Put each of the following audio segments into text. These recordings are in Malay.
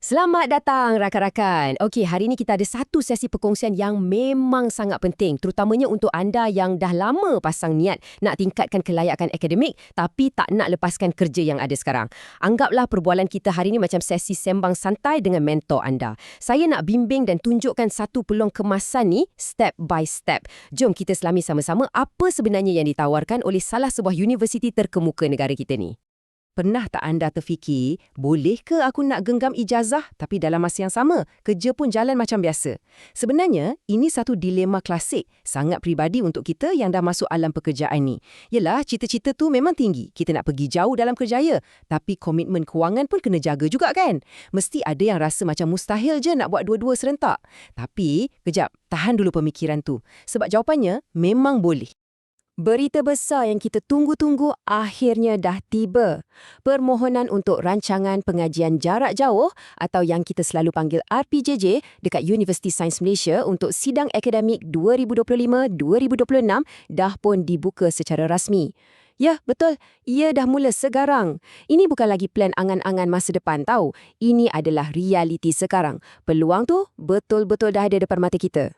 Selamat datang rakan-rakan. Okey, hari ini kita ada satu sesi perkongsian yang memang sangat penting, terutamanya untuk anda yang dah lama pasang niat nak tingkatkan kelayakan akademik tapi tak nak lepaskan kerja yang ada sekarang. Anggaplah perbualan kita hari ini macam sesi sembang santai dengan mentor anda. Saya nak bimbing dan tunjukkan satu peluang kemasan ni step by step. Jom kita selami sama-sama apa sebenarnya yang ditawarkan oleh salah sebuah universiti terkemuka negara kita ni. Pernah tak anda terfikir, boleh ke aku nak genggam ijazah tapi dalam masa yang sama, kerja pun jalan macam biasa? Sebenarnya, ini satu dilema klasik, sangat peribadi untuk kita yang dah masuk alam pekerjaan ni. Yelah, cita-cita tu memang tinggi, kita nak pergi jauh dalam kerjaya, tapi komitmen kewangan pun kena jaga juga kan? Mesti ada yang rasa macam mustahil je nak buat dua-dua serentak. Tapi, kejap, tahan dulu pemikiran tu. Sebab jawapannya, memang boleh. Berita besar yang kita tunggu-tunggu akhirnya dah tiba. Permohonan untuk rancangan pengajian jarak jauh atau yang kita selalu panggil RPJJ dekat Universiti Sains Malaysia untuk sidang akademik 2025-2026 dah pun dibuka secara rasmi. Ya, betul. Ia dah mula sekarang. Ini bukan lagi plan angan-angan masa depan tahu. Ini adalah realiti sekarang. Peluang tu betul-betul dah ada depan mata kita.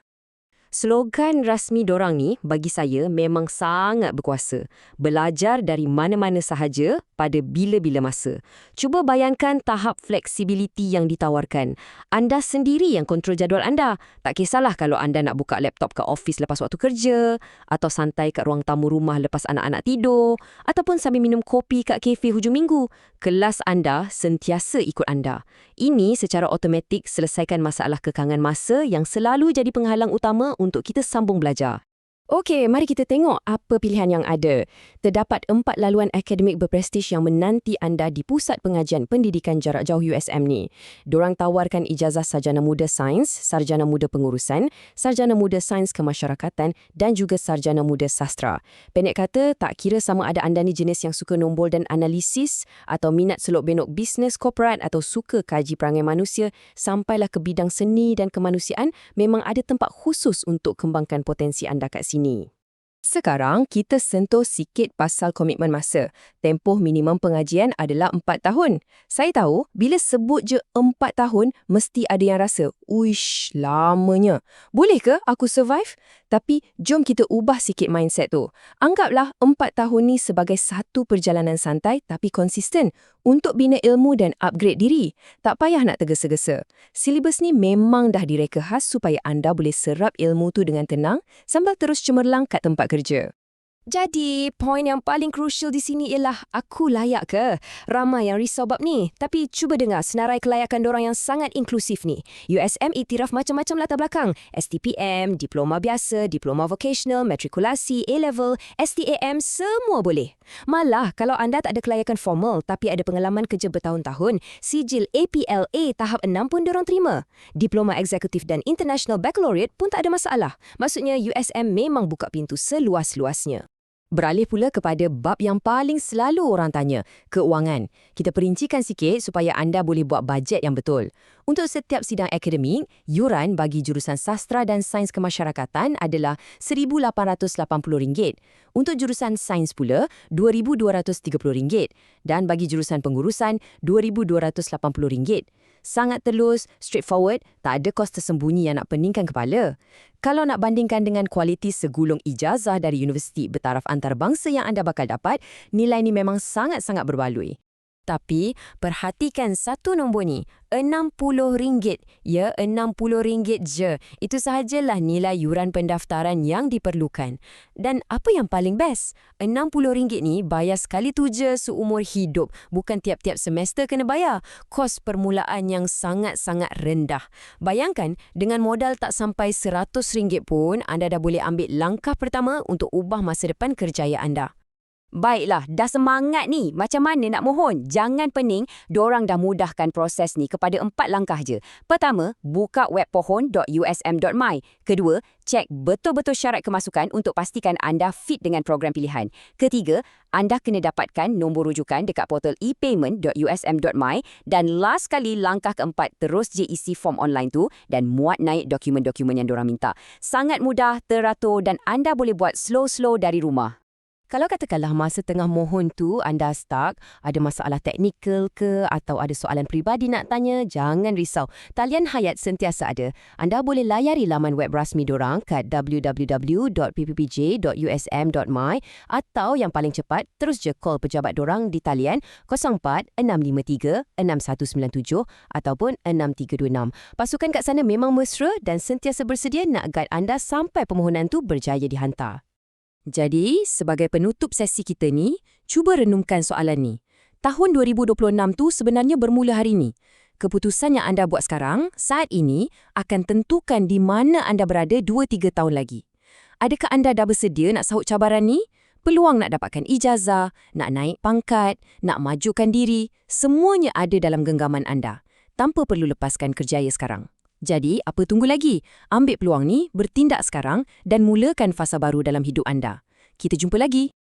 Slogan rasmi dorang ni bagi saya memang sangat berkuasa. Belajar dari mana-mana sahaja pada bila-bila masa. Cuba bayangkan tahap fleksibiliti yang ditawarkan. Anda sendiri yang kontrol jadual anda. Tak kisahlah kalau anda nak buka laptop ke office lepas waktu kerja, atau santai kat ruang tamu rumah lepas anak-anak tidur, ataupun sambil minum kopi kat kafe hujung minggu. Kelas anda sentiasa ikut anda. Ini secara automatik selesaikan masalah kekangan masa yang selalu jadi penghalang utama untuk kita sambung belajar. Okey, mari kita tengok apa pilihan yang ada. Terdapat 4 laluan akademik berprestij yang menanti anda di Pusat Pengajian Pendidikan Jarak Jauh USM ni. Dorang tawarkan ijazah Sarjana Muda Sains, Sarjana Muda Pengurusan, Sarjana Muda Sains Kemasyarakatan dan juga Sarjana Muda Sastra. Pendek kata, tak kira sama ada anda ni jenis yang suka nombol dan analisis atau minat selok-benok bisnes korporat atau suka kaji perangai manusia, sampailah ke bidang seni dan kemanusiaan, memang ada tempat khusus untuk kembangkan potensi anda kat sini. Sekarang, kita sentuh sikit pasal komitmen masa. Tempoh minimum pengajian adalah 4 tahun. Saya tahu, bila sebut je 4 tahun, mesti ada yang rasa, uish, lamanya. Boleh ke aku survive? Tapi, jom kita ubah sikit mindset tu. Anggaplah 4 tahun ni sebagai satu perjalanan santai tapi konsisten untuk bina ilmu dan upgrade diri. Tak payah nak tergesa-gesa. Silibus ni memang dah direka khas supaya anda boleh serap ilmu tu dengan tenang sambil terus cemerlang kat tempat kerja. Jadi, poin yang paling krusial di sini ialah aku layak ke? Ramai yang risau bab ni. Tapi cuba dengar senarai kelayakan dorang yang sangat inklusif ni. USM iktiraf macam-macam latar belakang. STPM, diploma biasa, diploma vocational, matrikulasi, A-level, STAM, semua boleh. Malah, kalau anda tak ada kelayakan formal tapi ada pengalaman kerja bertahun-tahun, sijil APLA tahap 6 pun dorang terima. Diploma eksekutif dan international baccalaureate pun tak ada masalah. Maksudnya, USM memang buka pintu seluas-luasnya. Beralih pula kepada bab yang paling selalu orang tanya, keuangan. Kita perincikan sikit supaya anda boleh buat bajet yang betul. Untuk setiap sidang akademik, yuran bagi jurusan sastra dan sains kemasyarakatan adalah RM1,880. Untuk jurusan sains pula, RM2,230. Dan bagi jurusan pengurusan, RM2,280. Sangat telus, straightforward, tak ada kos tersembunyi yang nak peningkan kepala. Kalau nak bandingkan dengan kualiti segulung ijazah dari universiti bertaraf antarabangsa yang anda bakal dapat, nilai ni memang sangat-sangat berbaloi. Tapi, perhatikan satu nombor ni, RM60. Ya, RM60 je. Itu sahajalah nilai yuran pendaftaran yang diperlukan. Dan apa yang paling best? RM60 ni bayar sekali tu je seumur hidup. Bukan tiap-tiap semester kena bayar. Kos permulaan yang sangat-sangat rendah. Bayangkan, dengan modal tak sampai RM100 pun, anda dah boleh ambil langkah pertama untuk ubah masa depan kerjaya anda. Baiklah, dah semangat ni. Macam mana nak mohon? Jangan pening, dorang dah mudahkan proses ni kepada 4 langkah je. Pertama, buka web pohon.usm.my. Kedua, cek betul-betul syarat kemasukan untuk pastikan anda fit dengan program pilihan. Ketiga, anda kena dapatkan nombor rujukan dekat portal epayment.usm.my. Dan last kali, langkah keempat, terus je isi form online tu dan muat naik dokumen-dokumen yang dorang minta. Sangat mudah, teratur dan anda boleh buat slow-slow dari rumah. Kalau katakanlah masa tengah mohon tu anda stuck, ada masalah teknikal ke atau ada soalan peribadi nak tanya, jangan risau. Talian Hayat sentiasa ada. Anda boleh layari laman web rasmi dorang kat www.pppj.usm.my atau yang paling cepat, terus je call pejabat dorang di talian 04 653 6197 ataupun 6326. Pasukan kat sana memang mesra dan sentiasa bersedia nak guide anda sampai permohonan tu berjaya dihantar. Jadi, sebagai penutup sesi kita ni, cuba renungkan soalan ni. Tahun 2026 tu sebenarnya bermula hari ni. Keputusan yang anda buat sekarang, saat ini, akan tentukan di mana anda berada 2-3 tahun lagi. Adakah anda dah bersedia nak sahut cabaran ni? Peluang nak dapatkan ijazah, nak naik pangkat, nak majukan diri, semuanya ada dalam genggaman anda, tanpa perlu lepaskan kerjaya sekarang. Jadi, apa tunggu lagi? Ambil peluang ni, bertindak sekarang dan mulakan fasa baru dalam hidup anda. Kita jumpa lagi.